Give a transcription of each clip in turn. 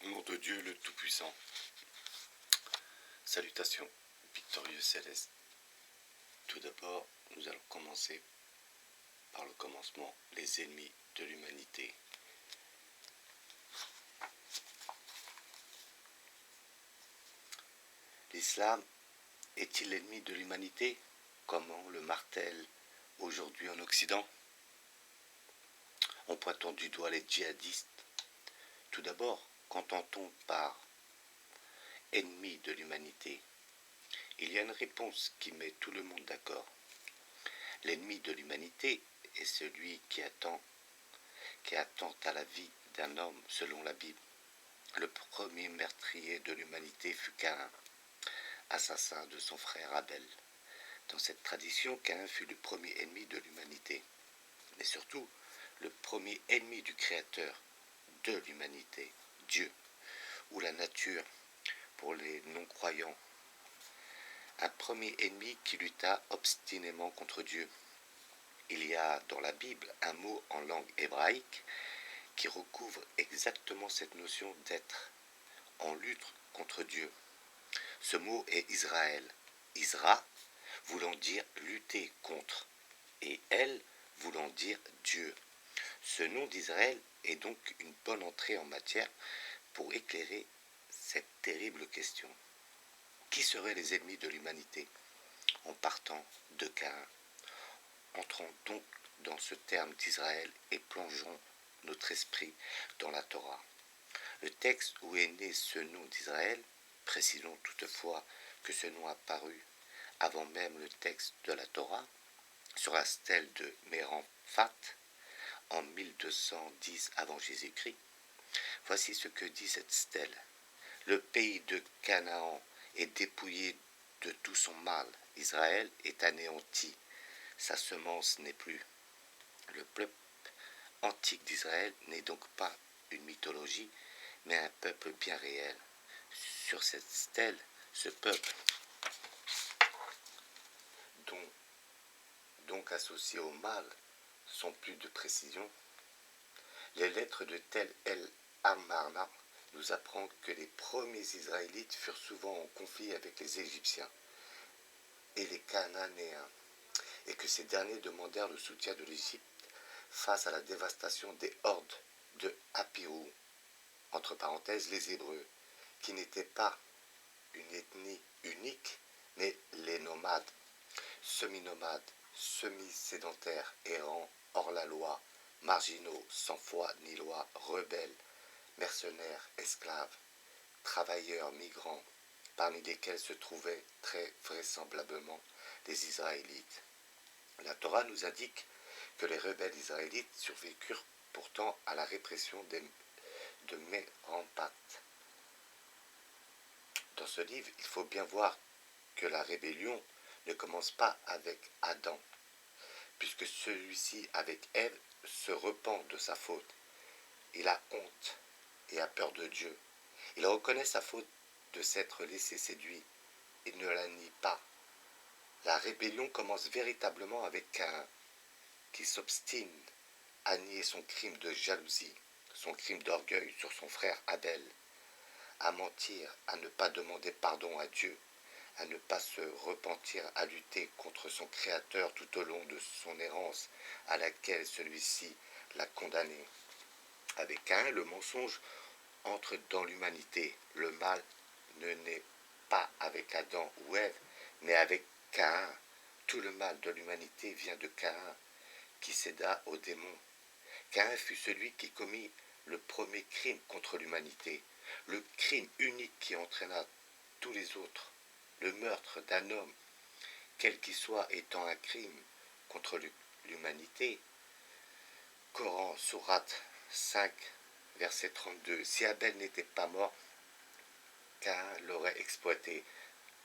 Au nom de Dieu le Tout-Puissant. Salutations, victorieux céleste. Tout d'abord, nous allons commencer par le commencement, les ennemis de l'humanité. L'islam est-il l'ennemi de l'humanité, comme on le martèle aujourd'hui en Occident, en pointant du doigt les djihadistes? Tout d'abord, qu'entend-on par ennemi de l'humanité? Il y a une réponse qui met tout le monde d'accord. L'ennemi de l'humanité est celui qui attente à la vie d'un homme selon la Bible. Le premier meurtrier de l'humanité fut Caïn, assassin de son frère Abel. Dans cette tradition, Caïn fut le premier ennemi de l'humanité, mais surtout le premier ennemi du Créateur de l'humanité, Dieu, ou la nature pour les non-croyants. Un premier ennemi qui lutta obstinément contre Dieu. Il y a dans la Bible un mot en langue hébraïque qui recouvre exactement cette notion d'être en lutte contre Dieu. Ce mot est Israël. Isra voulant dire lutter contre et El voulant dire Dieu. Ce nom d'Israël est donc une bonne entrée en matière pour éclairer cette terrible question. Qui seraient les ennemis de l'humanité? En partant de Caïn. Entrons donc dans ce terme d'Israël et plongeons notre esprit dans la Torah. Le texte où est né ce nom d'Israël, précisons toutefois que ce nom apparut avant même le texte de la Torah, sur la stèle de Mérenphat, en 1210 avant Jésus-Christ. Voici ce que dit cette stèle. Le pays de Canaan est dépouillé de tout son mal. Israël est anéanti. Sa semence n'est plus. Le peuple antique d'Israël n'est donc pas une mythologie, mais un peuple bien réel. Sur cette stèle, ce peuple, donc associé au mal, sans plus de précision. Les lettres de Tel El Amarna nous apprennent que les premiers Israélites furent souvent en conflit avec les Égyptiens et les Cananéens, et que ces derniers demandèrent le soutien de l'Égypte face à la dévastation des hordes de Apirou, entre parenthèses les Hébreux, qui n'étaient pas une ethnie unique, mais les nomades, semi-nomades, semi-sédentaires, errants, hors la loi, marginaux, sans foi ni loi, rebelles, mercenaires, esclaves, travailleurs, migrants, parmi lesquels se trouvaient très vraisemblablement les Israélites. La Torah nous indique que les rebelles israélites survécurent pourtant à la répression de Mérenphat. Dans ce livre, il faut bien voir que la rébellion ne commence pas avec Adam, puisque celui-ci, avec Ève, se repent de sa faute. Il a honte et a peur de Dieu. Il reconnaît sa faute de s'être laissé séduire et ne la nie pas. La rébellion commence véritablement avec Caïn, qui s'obstine à nier son crime de jalousie, son crime d'orgueil sur son frère Abel, à mentir, à ne pas demander pardon à Dieu, à ne pas se repentir, à lutter contre son Créateur tout au long de son errance à laquelle celui-ci l'a condamné. Avec Caïn, le mensonge entre dans l'humanité. Le mal ne naît pas avec Adam ou Ève, mais avec Caïn. Tout le mal de l'humanité vient de Caïn, qui céda aux démons. Caïn fut celui qui commit le premier crime contre l'humanité, le crime unique qui entraîna tous les autres, le meurtre d'un homme, quel qu'il soit, étant un crime contre l'humanité. Coran, sourate 5, verset 32. Si Abel n'était pas mort, Caïn l'aurait exploité,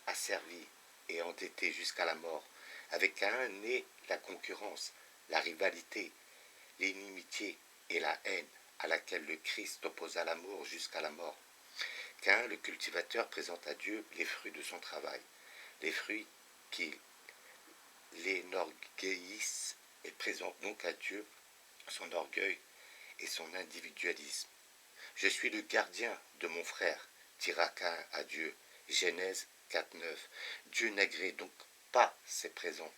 asservi et endetté jusqu'à la mort. Avec Caïn naît la concurrence, la rivalité, l'inimitié et la haine à laquelle le Christ opposa l'amour jusqu'à la mort. Caïn, le cultivateur, présente à Dieu les fruits de son travail, les fruits qui l'énorgueillissent et présentent donc à Dieu son orgueil et son individualisme. Je suis le gardien de mon frère, dira Caïn à Dieu. Genèse 4.9. Dieu n'agrée donc pas ses présents,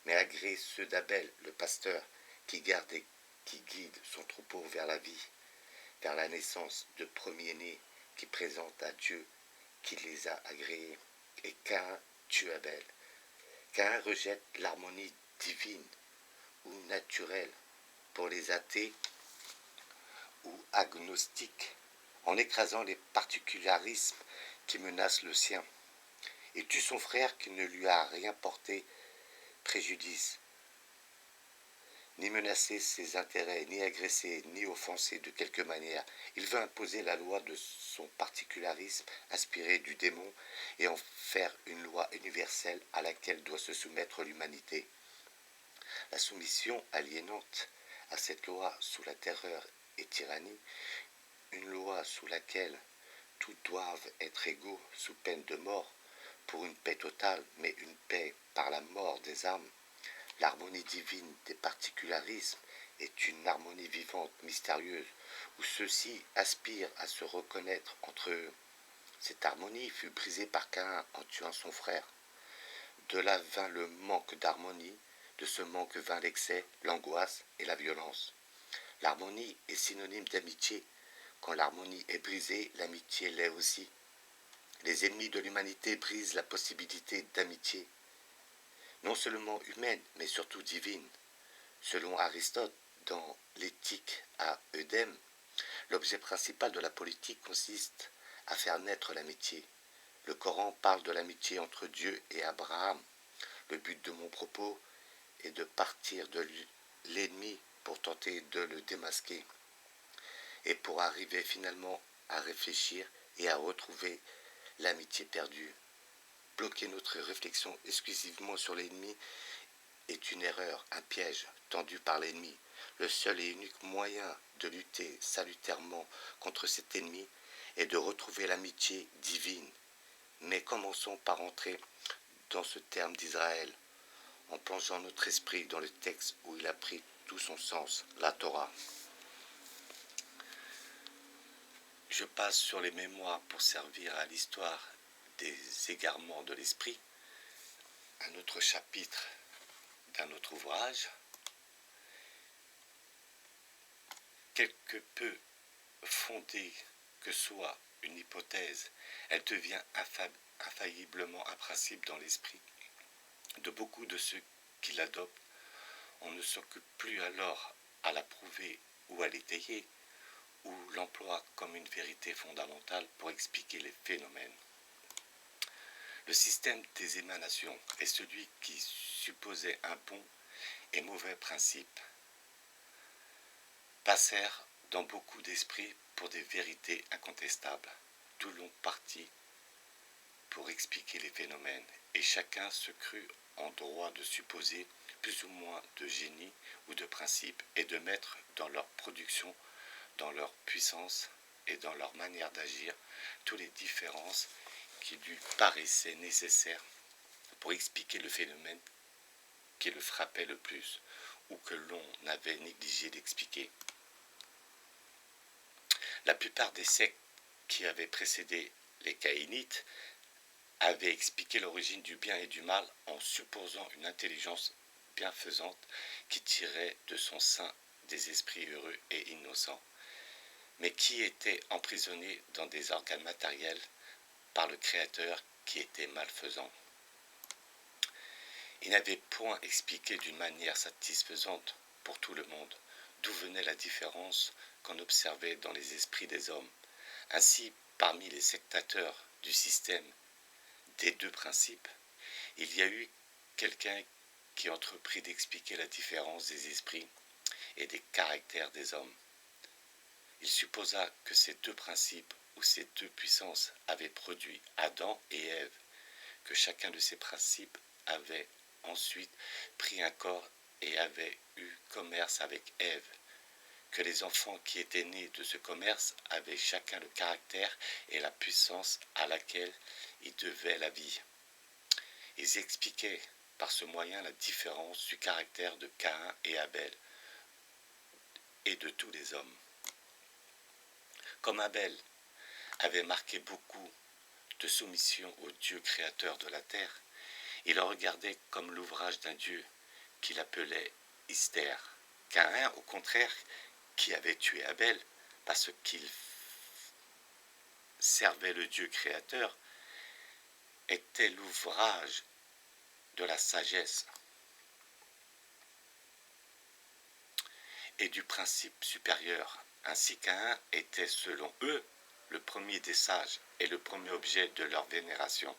mais agrée ceux d'Abel, le pasteur, qui garde et qui guide son troupeau vers la vie, vers la naissance de premier-né, qui présente à Dieu qui les a agréés. Et Caïn tue Abel. Caïn rejette l'harmonie divine ou naturelle pour les athées ou agnostiques, en écrasant les particularismes qui menacent le sien, et tue son frère qui ne lui a rien porté préjudice, ni menacé ses intérêts, ni agressé, ni offensé de quelque manière. Il veut imposer la loi de son particularisme inspiré du démon et en faire une loi universelle à laquelle doit se soumettre l'humanité. La soumission aliénante à cette loi sous la terreur et tyrannie, une loi sous laquelle tous doivent être égaux sous peine de mort pour une paix totale, mais une paix par la mort des âmes. L'harmonie divine des particularismes est une harmonie vivante, mystérieuse, où ceux-ci aspirent à se reconnaître entre eux. Cette harmonie fut brisée par Caïn en tuant son frère. De là vint le manque d'harmonie, de ce manque vint l'excès, l'angoisse et la violence. L'harmonie est synonyme d'amitié. Quand l'harmonie est brisée, l'amitié l'est aussi. Les ennemis de l'humanité brisent la possibilité d'amitié, non seulement humaine, mais surtout divine. Selon Aristote, dans l'éthique à Eudème, l'objet principal de la politique consiste à faire naître l'amitié. Le Coran parle de l'amitié entre Dieu et Abraham. Le but de mon propos est de partir de l'ennemi pour tenter de le démasquer et pour arriver finalement à réfléchir et à retrouver l'amitié perdue. Bloquer notre réflexion exclusivement sur l'ennemi est une erreur, un piège tendu par l'ennemi. Le seul et unique moyen de lutter salutairement contre cet ennemi est de retrouver l'amitié divine. Mais commençons par entrer dans ce terme d'Israël, en plongeant notre esprit dans le texte où il a pris tout son sens, la Torah. Je passe sur les mémoires pour servir à l'histoire des égarements de l'esprit, un autre chapitre d'un autre ouvrage. Quelque peu fondée que soit une hypothèse, elle devient infailliblement un principe dans l'esprit de beaucoup de ceux qui l'adoptent. On ne s'occupe plus alors à la prouver ou à l'étayer, ou l'emploie comme une vérité fondamentale pour expliquer les phénomènes. Le système des émanations est celui qui supposait un bon et mauvais principe, passèrent dans beaucoup d'esprits pour des vérités incontestables, d'où l'on partit pour expliquer les phénomènes, et chacun se crut en droit de supposer plus ou moins de génie ou de principe, et de mettre dans leur production, dans leur puissance et dans leur manière d'agir, toutes les différences qui lui paraissaient nécessaires pour expliquer le phénomène qui le frappait le plus, ou que l'on avait négligé d'expliquer. La plupart des sectes qui avaient précédé les Caïnites avaient expliqué l'origine du bien et du mal en supposant une intelligence bienfaisante qui tirait de son sein des esprits heureux et innocents, mais qui étaient emprisonnés dans des organes matériels par le Créateur qui était malfaisant. Il n'avait point expliqué d'une manière satisfaisante pour tout le monde d'où venait la différence qu'on observait dans les esprits des hommes. Ainsi, parmi les sectateurs du système des deux principes, il y a eu quelqu'un qui entreprit d'expliquer la différence des esprits et des caractères des hommes. Il supposa que ces deux principes ou ces deux puissances avaient produit Adam et Ève, que chacun de ces principes avait ensuite pris un corps et avait eu commerce avec Ève, que les enfants qui étaient nés de ce commerce avaient chacun le caractère et la puissance à laquelle ils devaient la vie. Ils expliquaient par ce moyen la différence du caractère de Caïn et Abel et de tous les hommes. Comme Abel avait marqué beaucoup de soumission au Dieu créateur de la terre, il le regardait comme l'ouvrage d'un Dieu qu'il appelait Hystère. Caïn, au contraire, qui avait tué Abel parce qu'il servait le Dieu créateur, était l'ouvrage de la sagesse et du principe supérieur. Ainsi Caïn était, selon eux, le premier des sages et le premier objet de leur vénération.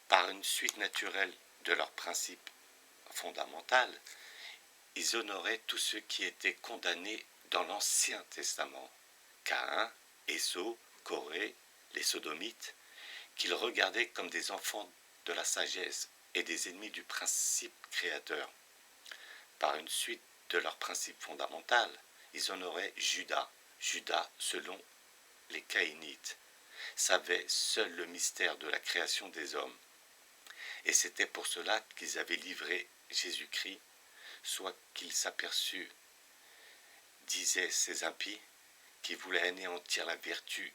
Par une suite naturelle de leur principe fondamental, ils honoraient tous ceux qui étaient condamnés dans l'Ancien Testament. Caïn, Ésaü, Corée, les Sodomites, qu'ils regardaient comme des enfants de la sagesse et des ennemis du principe créateur. Par une suite de leur principe fondamental, ils honoraient Judas. Judas, selon les Caïnites, savait seul le mystère de la création des hommes. Et c'était pour cela qu'ils avaient livré Jésus-Christ, soit qu'ils s'aperçurent, disaient ces impies, qui voulaient anéantir la vertu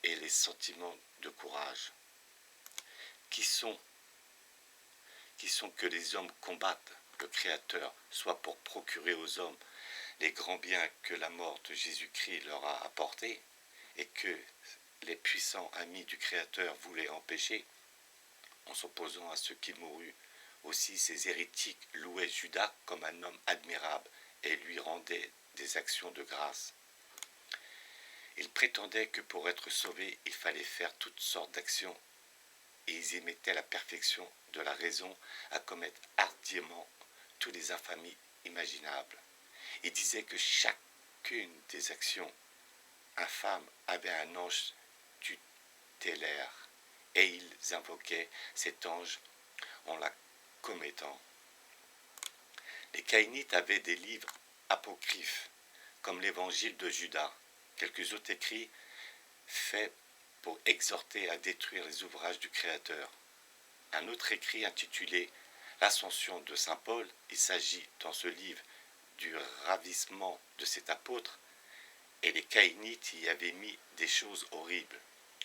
et les sentiments de courage. Qui sont que les hommes combattent le Créateur, soit pour procurer aux hommes les grands biens que la mort de Jésus-Christ leur a apportés, et que les puissants amis du Créateur voulaient empêcher, en s'opposant à ce qu'il mourut. Aussi ces hérétiques louaient Judas comme un homme admirable et lui rendaient des actions de grâce. Ils prétendaient que pour être sauvés, il fallait faire toutes sortes d'actions, et ils y mettaient la perfection de la raison à commettre hardiment toutes les infamies imaginables. Ils disaient que chacune des actions infâmes avait un ange tutélaire, et ils invoquaient cet ange en la commettant. Les Caïnites avaient des livres apocryphes, comme l'évangile de Judas, quelques autres écrits faits pour exhorter à détruire les ouvrages du Créateur. Un autre écrit intitulé L'Ascension de saint Paul, il s'agit dans ce livre du ravissement de cet apôtre, et les Caïnites y avaient mis des choses horribles.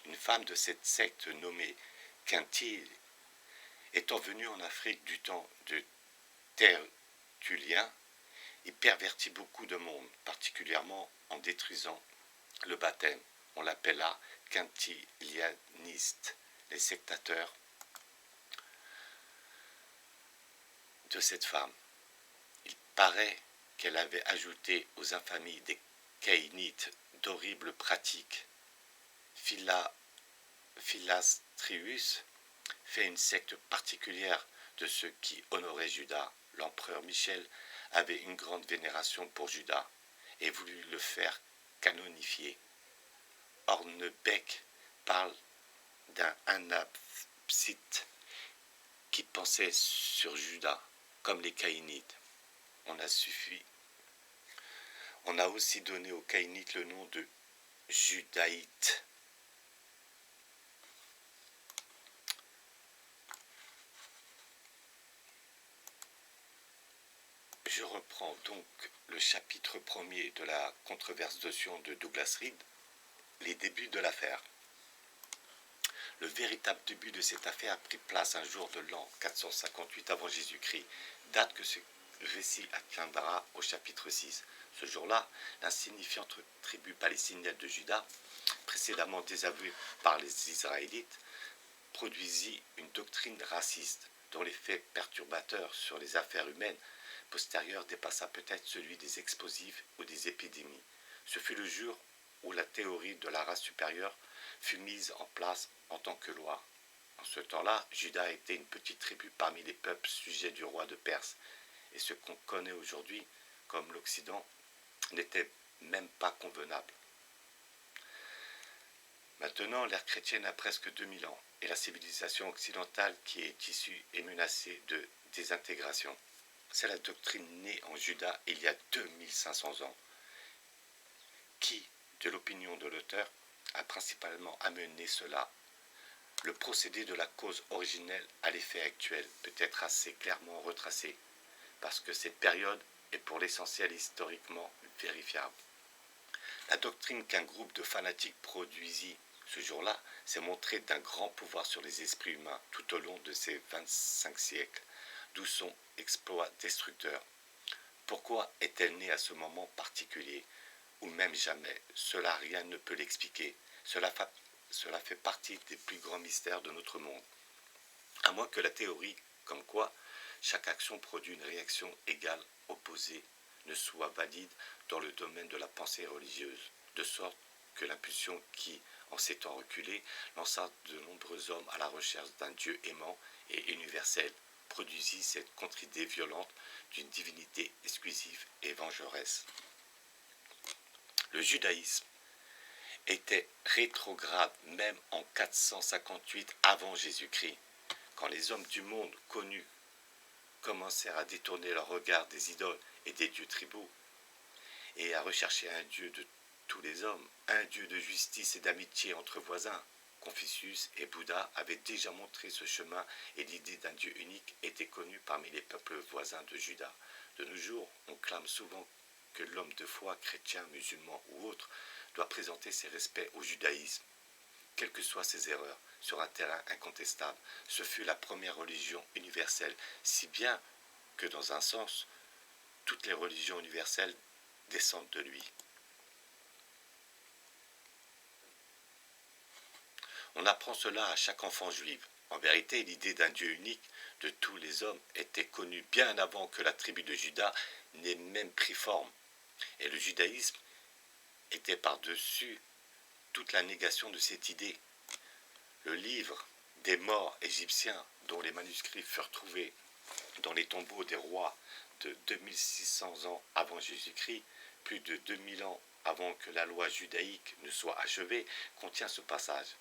Une femme de cette secte nommée Quintille, étant venue en Afrique du temps de Tertullien, il pervertit beaucoup de monde, particulièrement en détruisant le baptême. On l'appela quintilianiste. Les sectateurs de cette femme. Il paraît qu'elle avait ajouté aux infamies des Caïnites d'horribles pratiques. Philastrius fait une secte particulière de ceux qui honoraient Judas. L'empereur Michel avait une grande vénération pour Judas et voulut le faire canonifier. Hornebeck parle d'un anabaptiste qui pensait sur Judas comme les Caïnites. On a aussi donné aux Caïnites le nom de Judaïtes. Je reprends donc le chapitre 1er de la controversion de Douglas Reed, les débuts de l'affaire. Le véritable début de cette affaire a pris place un jour de l'an 458 avant Jésus-Christ, date que ce récit atteindra au chapitre 6. Ce jour-là, l'insignifiante tribu palestinienne de Juda, précédemment désavouée par les Israélites, produisit une doctrine raciste dont l'effet perturbateur sur les affaires humaines postérieurs dépassa peut-être celui des explosifs ou des épidémies. Ce fut le jour où la théorie de la race supérieure fut mise en place en tant que loi. En ce temps-là, Juda était une petite tribu parmi les peuples sujets du roi de Perse, et ce qu'on connaît aujourd'hui comme l'Occident n'était même pas convenable. Maintenant, l'ère chrétienne a presque 2000 ans, et la civilisation occidentale qui est issue est menacée de désintégration. C'est la doctrine née en Juda il y a 2500 ans, qui, de l'opinion de l'auteur, a principalement amené cela. Le procédé de la cause originelle à l'effet actuel peut être assez clairement retracé, parce que cette période est pour l'essentiel historiquement vérifiable. La doctrine qu'un groupe de fanatiques produisit ce jour-là s'est montrée d'un grand pouvoir sur les esprits humains tout au long de ces 25 siècles, d'où son exploit destructeur. Pourquoi est-elle née à ce moment particulier, ou même jamais? Cela, rien ne peut l'expliquer. Cela fait partie des plus grands mystères de notre monde. À moins que la théorie, comme quoi chaque action produit une réaction égale, opposée, ne soit valide dans le domaine de la pensée religieuse, de sorte que l'impulsion qui, en ces temps reculés, lança de nombreux hommes à la recherche d'un Dieu aimant et universel, produisit cette contre-idée violente d'une divinité exclusive et vengeresse. Le judaïsme était rétrograde même en 458 avant Jésus-Christ, quand les hommes du monde connus commencèrent à détourner leur regard des idoles et des dieux tribaux, et à rechercher un Dieu de tous les hommes, un Dieu de justice et d'amitié entre voisins. Confucius et Bouddha avaient déjà montré ce chemin et l'idée d'un Dieu unique était connue parmi les peuples voisins de Juda. De nos jours, on clame souvent que l'homme de foi, chrétien, musulman ou autre, doit présenter ses respects au judaïsme. Quelles que soient ses erreurs, sur un terrain incontestable, ce fut la première religion universelle, si bien que dans un sens, toutes les religions universelles descendent de lui. On apprend cela à chaque enfant juif. En vérité, l'idée d'un Dieu unique de tous les hommes était connue bien avant que la tribu de Juda n'ait même pris forme. Et le judaïsme était par-dessus toute la négation de cette idée. Le livre des morts égyptiens, dont les manuscrits furent trouvés dans les tombeaux des rois de 2600 ans avant Jésus-Christ, plus de 2000 ans avant que la loi judaïque ne soit achevée, contient ce passage.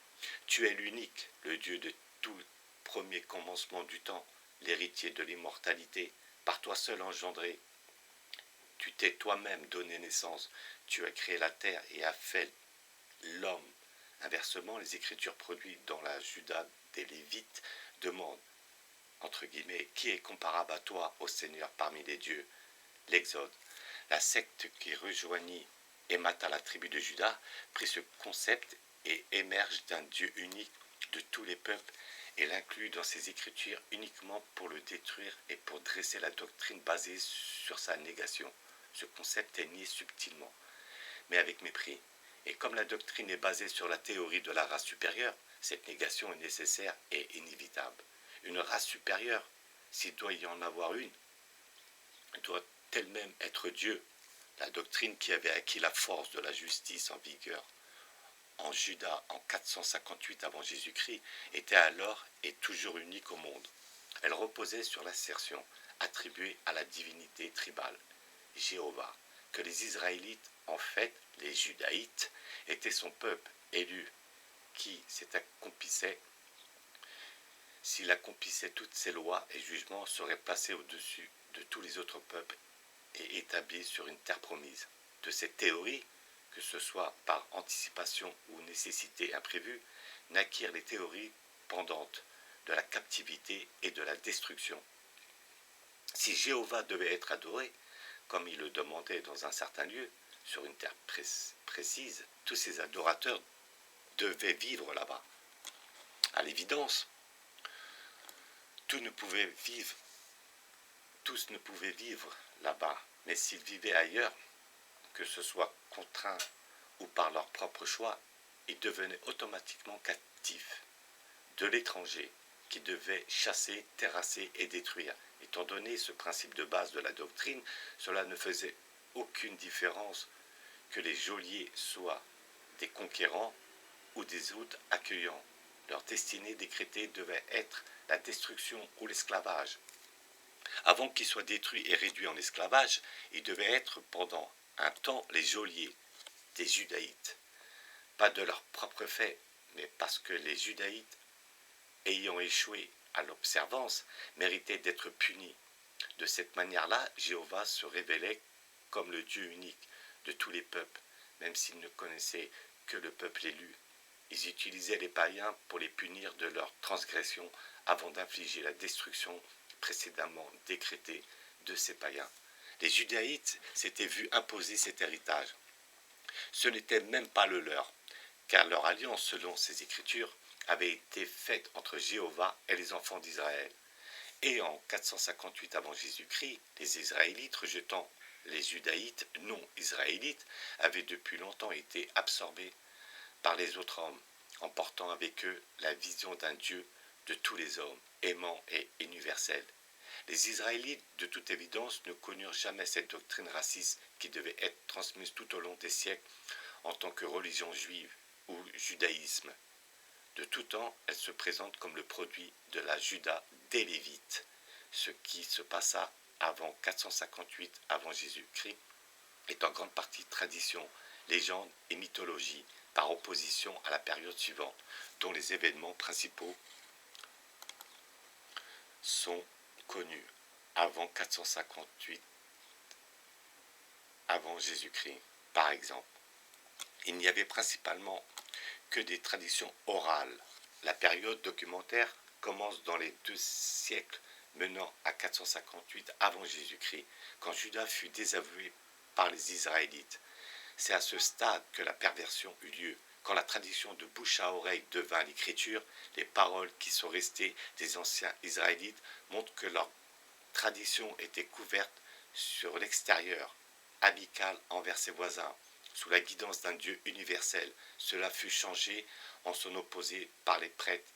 Tu es l'unique, le Dieu de tout premier commencement du temps, l'héritier de l'immortalité, par toi seul engendré. Tu t'es toi-même donné naissance, tu as créé la terre et as fait l'homme. Inversement, les Écritures produites dans la Juda des Lévites demandent, entre guillemets, qui est comparable à toi, ô Seigneur, parmi les dieux? L'Exode. La secte qui rejoignit et mata la tribu de Juda prit ce concept et émerge d'un Dieu unique de tous les peuples et l'inclut dans ses écritures uniquement pour le détruire et pour dresser la doctrine basée sur sa négation. Ce concept est nié subtilement, mais avec mépris. Et comme la doctrine est basée sur la théorie de la race supérieure, cette négation est nécessaire et inévitable. Une race supérieure, s'il doit y en avoir une, doit elle-même être Dieu. La doctrine qui avait acquis la force de la justice en vigueur en Juda en 458 avant Jésus-Christ était alors et toujours unique au monde. Elle reposait sur l'assertion attribuée à la divinité tribale, Jéhovah, que les Israélites, en fait les Judaïtes, étaient son peuple élu qui s'il accomplissait toutes ses lois et jugements, serait placé au-dessus de tous les autres peuples et établi sur une terre promise. De cette théorie, que ce soit par anticipation ou nécessité imprévue, naquirent les théories pendantes de la captivité et de la destruction. Si Jéhovah devait être adoré, comme il le demandait dans un certain lieu, sur une terre précise, tous ses adorateurs devaient vivre là-bas. À l'évidence, tous ne pouvaient vivre là-bas, mais s'ils vivaient ailleurs, que ce soit contraints ou par leur propre choix, ils devenaient automatiquement captifs de l'étranger qui devait chasser, terrasser et détruire. Étant donné ce principe de base de la doctrine, cela ne faisait aucune différence que les geôliers soient des conquérants ou des hôtes accueillants. Leur destinée décrétée devait être la destruction ou l'esclavage. Avant qu'ils soient détruits et réduits en esclavage, ils devaient être pendant un temps les geôliers des Judaïtes, pas de leur propre fait, mais parce que les Judaïtes, ayant échoué à l'observance, méritaient d'être punis. De cette manière-là, Jéhovah se révélait comme le Dieu unique de tous les peuples, même s'ils ne connaissaient que le peuple élu. Ils utilisaient les païens pour les punir de leurs transgressions avant d'infliger la destruction précédemment décrétée de ces païens. Les Judaïtes s'étaient vus imposer cet héritage. Ce n'était même pas le leur, car leur alliance, selon ces écritures, avait été faite entre Jéhovah et les enfants d'Israël. Et en 458 avant Jésus-Christ, les Israélites, rejetant les Judaïtes non israélites, avaient depuis longtemps été absorbés par les autres hommes, emportant avec eux la vision d'un Dieu de tous les hommes, aimant et universel. Les Israélites, de toute évidence, ne connurent jamais cette doctrine raciste qui devait être transmise tout au long des siècles en tant que religion juive ou judaïsme. De tout temps, elle se présente comme le produit de la Juda des Lévites. Ce qui se passa avant 458 avant Jésus-Christ est en grande partie tradition, légende et mythologie, par opposition à la période suivante, dont les événements principaux sont connus avant 458 avant Jésus-Christ. Par exemple, il n'y avait principalement que des traditions orales. La période documentaire commence dans les 2 siècles menant à 458 avant Jésus-Christ, quand Juda fut désavoué par les Israélites. C'est à ce stade que la perversion eut lieu. Quand la tradition de bouche à oreille devint l'écriture, les paroles qui sont restées des anciens Israélites montrent que leur tradition était couverte sur l'extérieur, amicale envers ses voisins, sous la guidance d'un Dieu universel. Cela fut changé en son opposé par les prêtres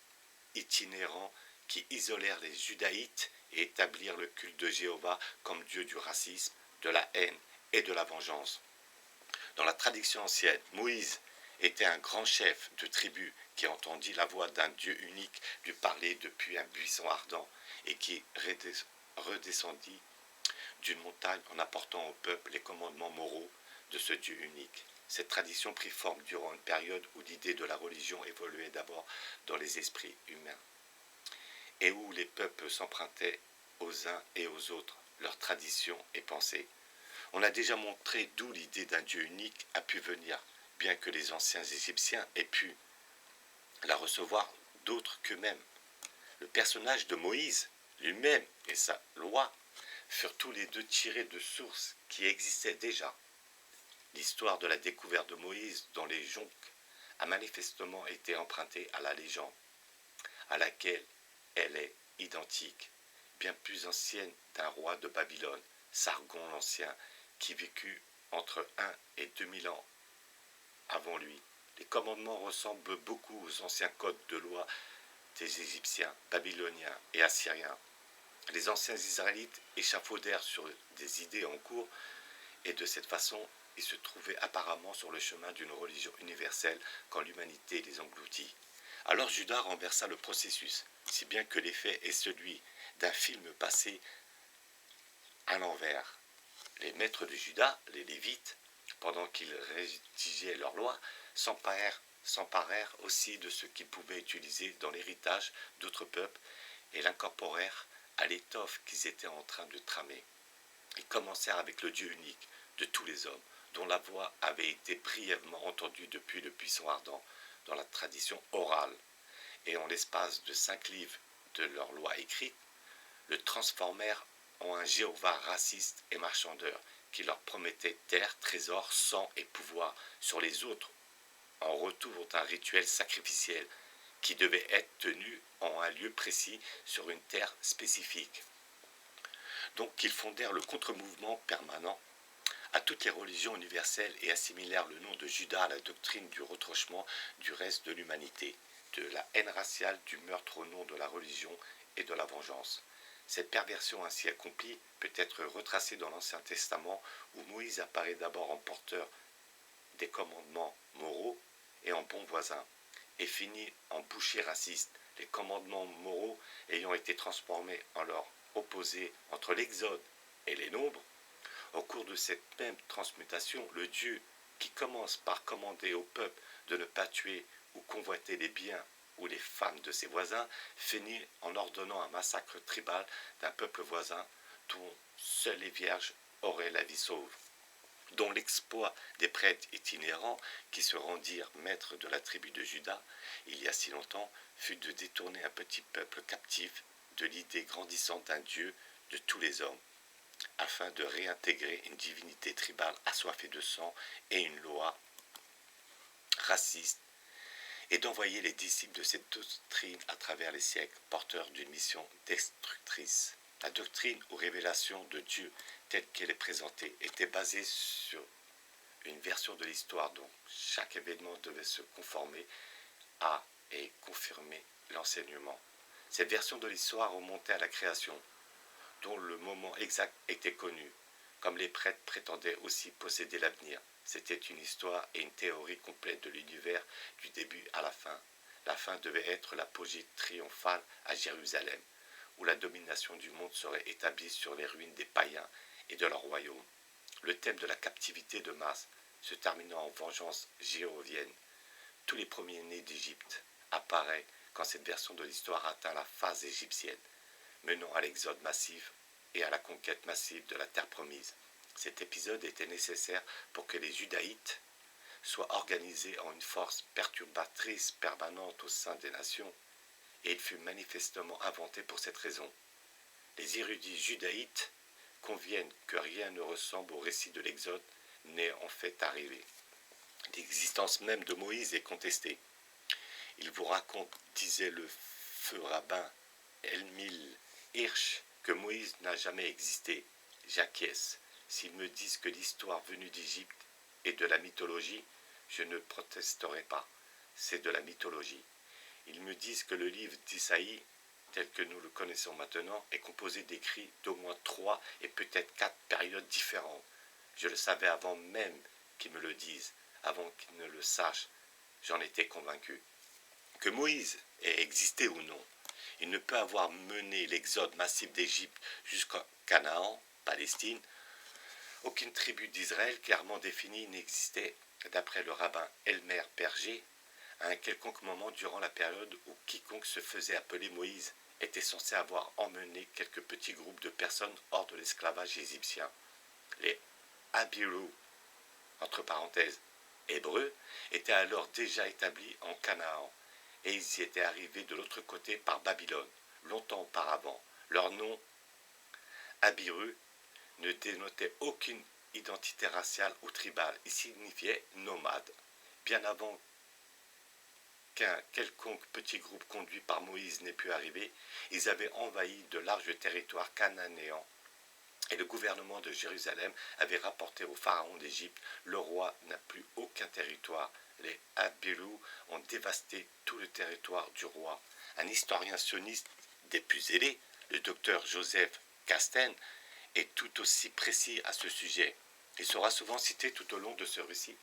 itinérants qui isolèrent les judaïtes et établirent le culte de Jéhovah comme Dieu du racisme, de la haine et de la vengeance. Dans la tradition ancienne, Moïse était un grand chef de tribu qui entendit la voix d'un Dieu unique lui parler depuis un buisson ardent et qui redescendit d'une montagne en apportant au peuple les commandements moraux de ce Dieu unique. Cette tradition prit forme durant une période où l'idée de la religion évoluait d'abord dans les esprits humains et où les peuples s'empruntaient aux uns et aux autres leurs traditions et pensées. On a déjà montré d'où l'idée d'un Dieu unique a pu venir, bien que les anciens Égyptiens aient pu la recevoir d'autres qu'eux-mêmes. Le personnage de Moïse lui-même et sa loi furent tous les deux tirés de sources qui existaient déjà. L'histoire de la découverte de Moïse dans les jonques a manifestement été empruntée à la légende, à laquelle elle est identique, bien plus ancienne d'un roi de Babylone, Sargon l'Ancien, qui vécut entre 1 et 2000 ans avant lui. Les commandements ressemblent beaucoup aux anciens codes de loi des Égyptiens, Babyloniens et Assyriens. Les anciens Israélites échafaudèrent sur des idées en cours et de cette façon, ils se trouvaient apparemment sur le chemin d'une religion universelle quand l'humanité les engloutit. Alors Juda renversa le processus, si bien que l'effet est celui d'un film passé à l'envers. Les maîtres de Juda, les Lévites, pendant qu'ils rédigeaient leurs lois, s'emparèrent aussi de ce qu'ils pouvaient utiliser dans l'héritage d'autres peuples et l'incorporèrent à l'étoffe qu'ils étaient en train de tramer. Ils commencèrent avec le Dieu unique de tous les hommes, dont la voix avait été brièvement entendue depuis le buisson ardent dans la tradition orale, et en l'espace de 5 livres de leur loi écrite, le transformèrent en un Jéhovah raciste et marchandeur qui leur promettait terre, trésor, sang et pouvoir sur les autres en retour d'un rituel sacrificiel qui devait être tenu en un lieu précis sur une terre spécifique. Donc ils fondèrent le contre-mouvement permanent à toutes les religions universelles et assimilèrent le nom de Juda à la doctrine du retranchement du reste de l'humanité, de la haine raciale, du meurtre au nom de la religion et de la vengeance. Cette perversion ainsi accomplie peut être retracée dans l'Ancien Testament où Moïse apparaît d'abord en porteur des commandements moraux et en bon voisin, et finit en boucher raciste, les commandements moraux ayant été transformés en leur opposé entre l'Exode et les Nombres. Au cours de cette même transmutation, le Dieu qui commence par commander au peuple de ne pas tuer ou convoiter les biens ou les femmes de ses voisins, finit en ordonnant un massacre tribal d'un peuple voisin dont seuls les vierges auraient la vie sauve, dont l'exploit des prêtres itinérants qui se rendirent maîtres de la tribu de Juda, il y a si longtemps, fut de détourner un petit peuple captif de l'idée grandissante d'un Dieu de tous les hommes, afin de réintégrer une divinité tribale assoiffée de sang et une loi raciste, et d'envoyer les disciples de cette doctrine à travers les siècles, porteurs d'une mission destructrice. La doctrine ou révélation de Dieu, telle qu'elle est présentée, était basée sur une version de l'histoire dont chaque événement devait se conformer à et confirmer l'enseignement. Cette version de l'histoire remontait à la création, dont le moment exact était connu, comme les prêtres prétendaient aussi posséder l'avenir. C'était une histoire et une théorie complète de l'univers du début à la fin. La fin devait être l'apogée triomphale à Jérusalem, où la domination du monde serait établie sur les ruines des païens et de leur royaume. Le thème de la captivité de masse se terminant en vengeance jéhovienne. Tous les premiers-nés d'Égypte apparaît quand cette version de l'histoire atteint la phase égyptienne, menant à l'exode massif et à la conquête massive de la terre promise. Cet épisode était nécessaire pour que les Judaïtes soient organisés en une force perturbatrice permanente au sein des nations, et il fut manifestement inventé pour cette raison. Les érudits judaïtes conviennent que rien ne ressemble au récit de l'Exode n'est en fait arrivé. L'existence même de Moïse est contestée. Il vous raconte, disait le feu rabbin Elmil Hirsch, que Moïse n'a jamais existé. J'acquiesce. S'ils me disent que l'histoire venue d'Égypte est de la mythologie, je ne protesterai pas. C'est de la mythologie. Ils me disent que le livre d'Isaïe, tel que nous le connaissons maintenant, est composé d'écrits d'au moins 3 et peut-être 4 périodes différentes. Je le savais avant même qu'ils me le disent, avant qu'ils ne le sachent. J'en étais convaincu. Que Moïse ait existé ou non, il ne peut avoir mené l'exode massif d'Égypte jusqu'à Canaan, Palestine. Aucune tribu d'Israël clairement définie n'existait, d'après le rabbin Elmer Berger, à un quelconque moment durant la période où quiconque se faisait appeler Moïse était censé avoir emmené quelques petits groupes de personnes hors de l'esclavage égyptien. Les Abiru, entre parenthèses, hébreux, étaient alors déjà établis en Canaan, et ils y étaient arrivés de l'autre côté par Babylone, longtemps auparavant. Leur nom, Abiru, ne dénotait aucune identité raciale ou tribale. Il signifiait nomade. Bien avant qu'un quelconque petit groupe conduit par Moïse n'ait pu arriver, ils avaient envahi de larges territoires cananéens, et le gouvernement de Jérusalem avait rapporté au pharaon d'Égypte: le roi n'a plus aucun territoire. Les Abiru ont dévasté tout le territoire du roi. Un historien sioniste des plus zélés, le docteur Joseph Kasten, est tout aussi précis à ce sujet. Il sera souvent cité tout au long de ce récit,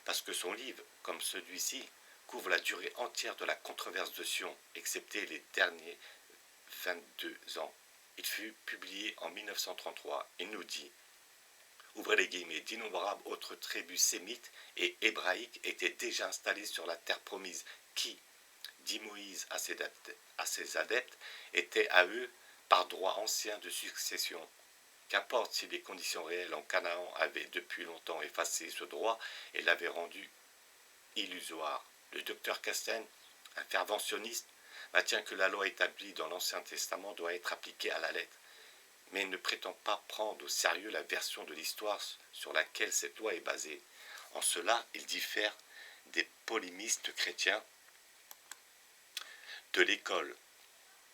parce que son livre, comme celui-ci, couvre la durée entière de la controverse de Sion, excepté les derniers 22 ans. Il fut publié en 1933 et nous dit, ouvrez les guillemets, d'innombrables autres tribus sémites et hébraïques étaient déjà installées sur la terre promise, qui, dit Moïse à ses adeptes, étaient à eux par droit ancien de succession. Qu'importe si les conditions réelles en Canaan avaient depuis longtemps effacé ce droit et l'avaient rendu illusoire. Le docteur Castaing, un fervent sioniste, maintient que la loi établie dans l'Ancien Testament doit être appliquée à la lettre, mais il ne prétend pas prendre au sérieux la version de l'histoire sur laquelle cette loi est basée. En cela, il diffère des polémistes chrétiens de l'école.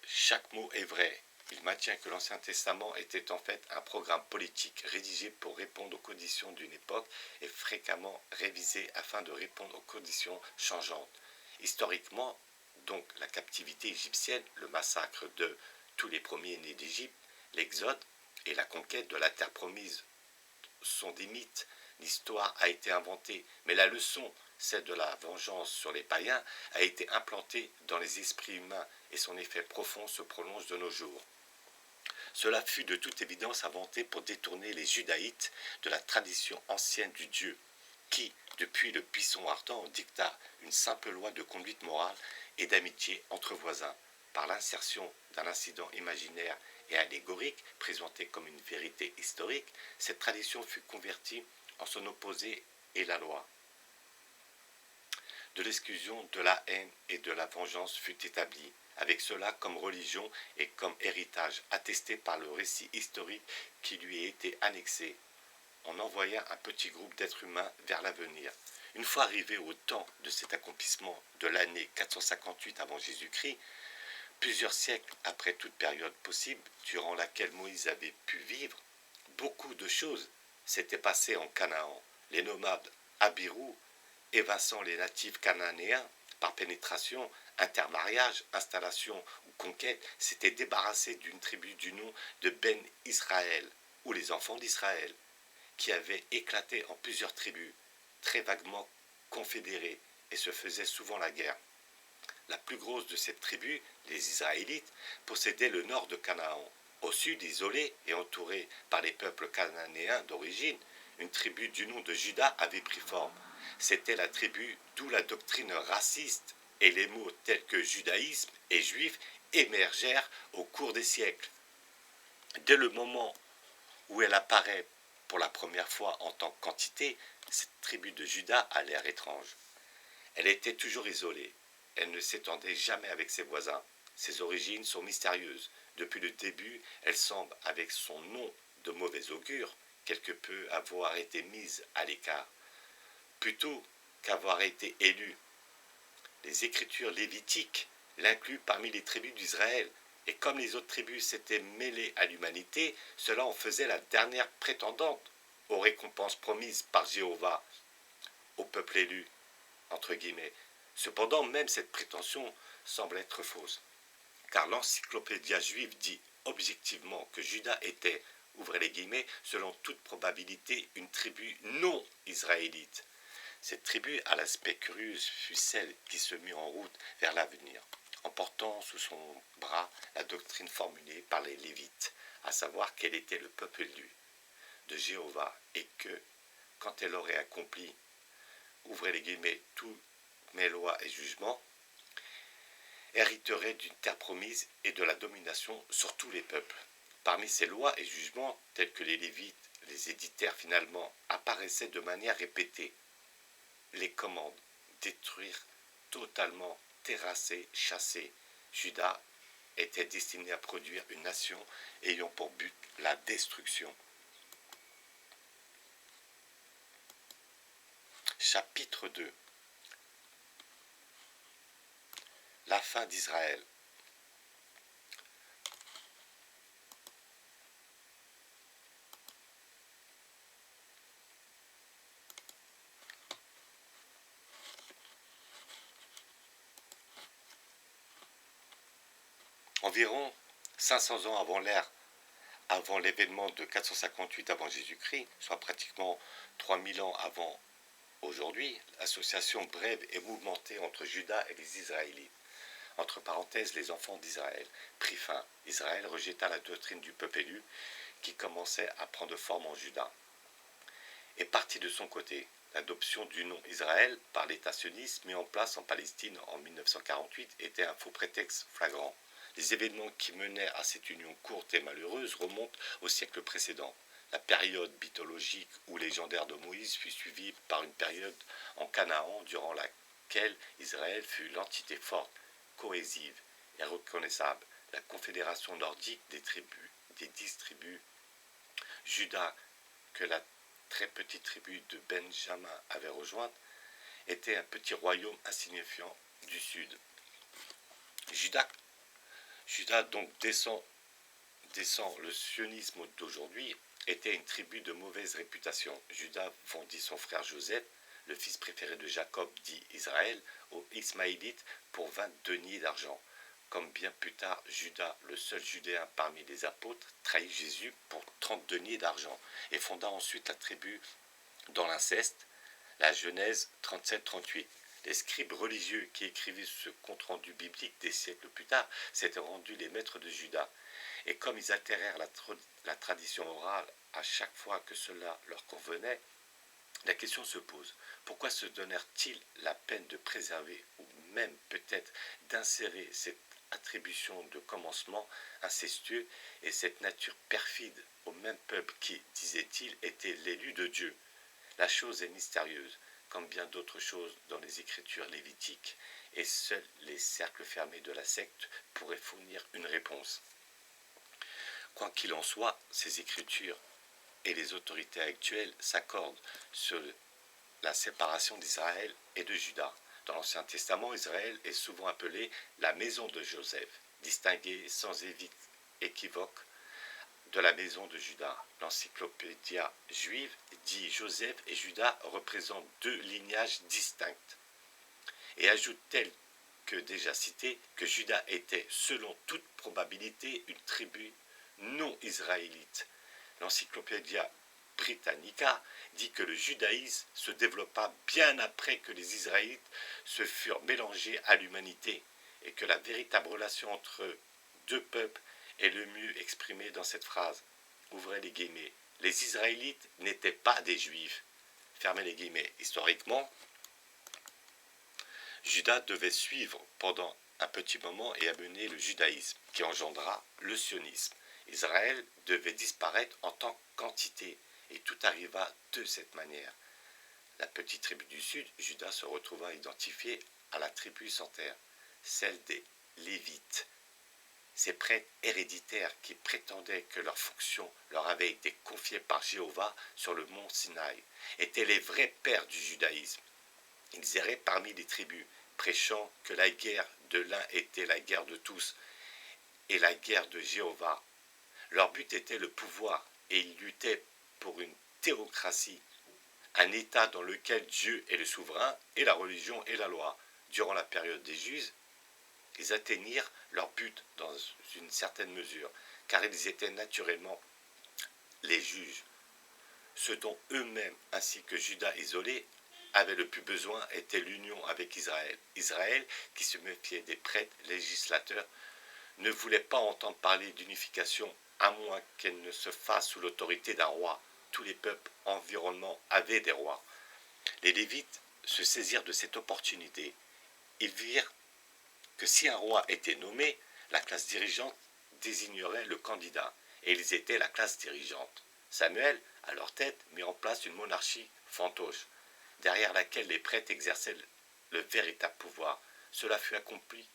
Chaque mot est vrai. Il maintient que l'Ancien Testament était en fait un programme politique rédigé pour répondre aux conditions d'une époque et fréquemment révisé afin de répondre aux conditions changeantes. Historiquement, donc, la captivité égyptienne, le massacre de tous les premiers-nés d'Égypte, l'exode et la conquête de la terre promise sont des mythes. L'histoire a été inventée, mais la leçon, celle de la vengeance sur les païens, a été implantée dans les esprits humains et son effet profond se prolonge de nos jours. Cela fut de toute évidence inventé pour détourner les Judaïtes de la tradition ancienne du Dieu, qui, depuis le buisson ardent, dicta une simple loi de conduite morale et d'amitié entre voisins. Par l'insertion d'un incident imaginaire et allégorique présenté comme une vérité historique, cette tradition fut convertie en son opposé et la loi. De l'exclusion, de la haine et de la vengeance fut établie, avec cela comme religion et comme héritage, attesté par le récit historique qui lui a été annexé. on envoya un petit groupe d'êtres humains vers l'avenir. Une fois arrivés au temps de cet accomplissement de l'année 458 avant Jésus-Christ, plusieurs siècles après toute période possible durant laquelle Moïse avait pu vivre, beaucoup de choses s'étaient passées en Canaan. Les nomades Abirou, évinçant les natifs cananéens par pénétration, intermariage, installation ou conquête, s'étaient débarrassés d'une tribu du nom de Ben Israël, ou les enfants d'Israël, qui avait éclaté en plusieurs tribus, très vaguement confédérées, et se faisaient souvent la guerre. La plus grosse de cette tribu, les Israélites, possédait le nord de Canaan. Au sud, isolé et entouré par les peuples cananéens d'origine, une tribu du nom de Juda avait pris forme. C'était la tribu d'où la doctrine raciste et les mots tels que judaïsme et juif émergèrent au cours des siècles. Dès le moment où elle apparaît pour la première fois en tant qu'entité, cette tribu de Juda a l'air étrange. Elle était toujours isolée. Elle ne s'étendait jamais avec ses voisins. Ses origines sont mystérieuses. Depuis le début, elle semble, avec son nom de mauvais augure, quelque peu avoir été mise à l'écart, plutôt qu'avoir été élue. Les écritures lévitiques l'incluent parmi les tribus d'Israël, et comme les autres tribus s'étaient mêlées à l'humanité, cela en faisait la dernière prétendante aux récompenses promises par Jéhovah au peuple élu, entre guillemets. Cependant, même cette prétention semble être fausse, car l'encyclopédia juive dit objectivement que Juda était, ouvrez les guillemets, selon toute probabilité, une tribu non israélite. Cette tribu à l'aspect curieux fut celle qui se mit en route vers l'avenir, en portant sous son bras la doctrine formulée par les Lévites, à savoir quel était le peuple élu de Jéhovah, et que, quand elle aurait accompli, ouvrez les guillemets, tous mes lois et jugements, hériterait d'une terre promise et de la domination sur tous les peuples. Parmi ces lois et jugements, tels que les Lévites les éditèrent finalement, apparaissaient de manière répétée les commandes: détruire totalement, terrasser, chasser. Juda était destiné à produire une nation ayant pour but la destruction. Chapitre 2. La fin d'Israël. Environ 500 ans avant l'événement de 458 avant Jésus-Christ, soit pratiquement 3000 ans avant aujourd'hui, l'association brève et mouvementée entre Juda et les Israélites, entre parenthèses les enfants d'Israël, prit fin. Israël rejeta la doctrine du peuple élu qui commençait à prendre forme en Juda, et partit de son côté. L'adoption du nom Israël par l'État sioniste mis en place en Palestine en 1948 était un faux prétexte flagrant. Les événements qui menèrent à cette union courte et malheureuse remontent au siècle précédent. La période mythologique ou légendaire de Moïse fut suivie par une période en Canaan durant laquelle Israël fut l'entité forte, cohésive et reconnaissable. La confédération nordique des 10 tribus, Juda, que la très petite tribu de Benjamin avait rejointe, était un petit royaume insignifiant du sud. Juda donc descend le sionisme d'aujourd'hui, était une tribu de mauvaise réputation. Juda vendit son frère Joseph, le fils préféré de Jacob dit Israël, aux Ismaélites pour 20 deniers d'argent. Comme bien plus tard, Juda, le seul judéen parmi les apôtres, trahit Jésus pour 30 deniers d'argent et fonda ensuite la tribu dans l'inceste, la Genèse 37-38. Les scribes religieux qui écrivaient ce compte-rendu biblique des siècles plus tard s'étaient rendus les maîtres de Juda. Et comme ils altérèrent la tradition orale à chaque fois que cela leur convenait, la question se pose: pourquoi se donnèrent-ils la peine de préserver, ou même peut-être d'insérer cette attribution de commencement incestueux et cette nature perfide au même peuple qui, disait-il, était l'élu de Dieu? La chose est mystérieuse, comme bien d'autres choses dans les écritures lévitiques, et seuls les cercles fermés de la secte pourraient fournir une réponse. Quoi qu'il en soit, ces écritures et les autorités actuelles s'accordent sur la séparation d'Israël et de Juda. Dans l'Ancien Testament, Israël est souvent appelé la maison de Joseph, distinguée sans équivoque de la maison de Juda. L'encyclopédia juive dit Joseph et Juda représentent deux lignages distincts et ajoute tel que déjà cité que Juda était selon toute probabilité une tribu non israélite. L'encyclopédia Britannica dit que le judaïsme se développa bien après que les Israélites se furent mélangés à l'humanité et que la véritable relation entre deux peuples est le mieux exprimée dans cette phrase. Ouvrez les guillemets. Les Israélites n'étaient pas des Juifs. Fermez les guillemets. Historiquement, Juda devait suivre pendant un petit moment et amener le judaïsme, qui engendra le sionisme. Israël devait disparaître en tant qu'entité, et tout arriva de cette manière. La petite tribu du sud, Juda, se retrouva identifiée à la tribu sans terre, celle des Lévites. Ces prêtres héréditaires qui prétendaient que leur fonction leur avait été confiée par Jéhovah sur le mont Sinaï étaient les vrais pères du judaïsme. Ils erraient parmi les tribus, prêchant que la guerre de l'un était la guerre de tous et la guerre de Jéhovah. Leur but était le pouvoir et ils luttaient pour une théocratie, un État dans lequel Dieu est le souverain et la religion est la loi. Durant la période des Juifs, ils atteignirent leur but dans une certaine mesure, car ils étaient naturellement les juges. Ce dont eux-mêmes, ainsi que Juda isolé, avaient le plus besoin était l'union avec Israël. Israël, qui se méfiait des prêtres législateurs, ne voulait pas entendre parler d'unification, à moins qu'elle ne se fasse sous l'autorité d'un roi. Tous les peuples environnants avaient des rois. Les Lévites se saisirent de cette opportunité. Ils virent que si un roi était nommé, la classe dirigeante désignerait le candidat, et ils étaient la classe dirigeante. Samuel, à leur tête, mit en place une monarchie fantoche, derrière laquelle les prêtres exerçaient le véritable pouvoir. Cela fut accompli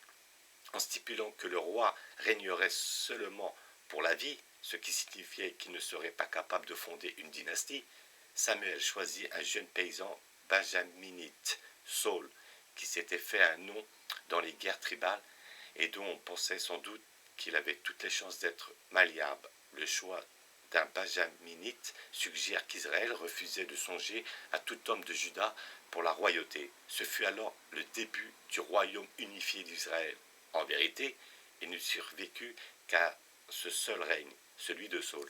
en stipulant que le roi régnerait seulement pour la vie, ce qui signifiait qu'il ne serait pas capable de fonder une dynastie. Samuel choisit un jeune paysan benjaminite, Saul, qui s'était fait un nom dans les guerres tribales et dont on pensait sans doute qu'il avait toutes les chances d'être malléable. Le choix d'un benjaminite suggère qu'Israël refusait de songer à tout homme de Juda pour la royauté. Ce fut alors le début du royaume unifié d'Israël. En vérité, il ne survécut qu'à ce seul règne, celui de Saul.